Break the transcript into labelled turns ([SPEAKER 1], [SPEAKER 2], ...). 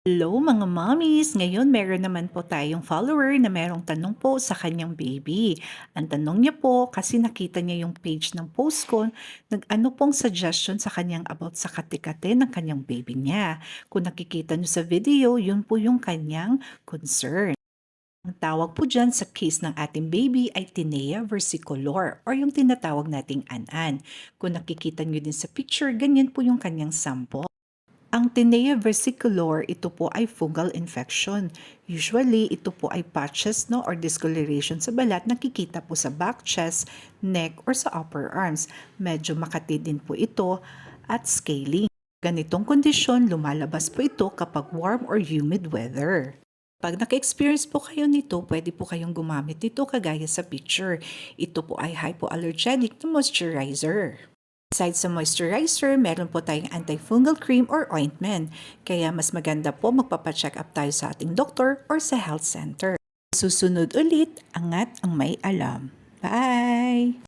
[SPEAKER 1] Hello mga mommies! Ngayon meron naman po tayong follower na merong tanong po sa kanyang baby. Ang tanong niya po kasi nakita niya yung page ng post ko, nag-ano pong suggestion sa kanyang about sa katikate ng kanyang baby niya. Kung nakikita niyo sa video, yun po yung kanyang concern. Ang tawag po dyan sa case ng ating baby ay tinea versicolor or yung tinatawag nating an-an. Kung nakikita niyo din sa picture, ganyan po yung kanyang sample. Ang Tinea versicolor, ito po ay fungal infection. Usually, ito po ay patches no, or discoloration sa balat nakikita po sa back chest, neck, or sa upper arms. Medyo makati din po ito at scaling. Ganitong kondisyon, lumalabas po ito kapag warm or humid weather. Pag naka-experience po kayo nito, pwede po kayong gumamit nito kagaya sa picture. Ito po ay hypoallergenic na moisturizer. Besides sa moisturizer, meron po tayong antifungal cream or ointment. Kaya mas maganda po magpapacheck up tayo sa ating doktor or sa health center. Susunod ulit, angat ang may alam. Bye!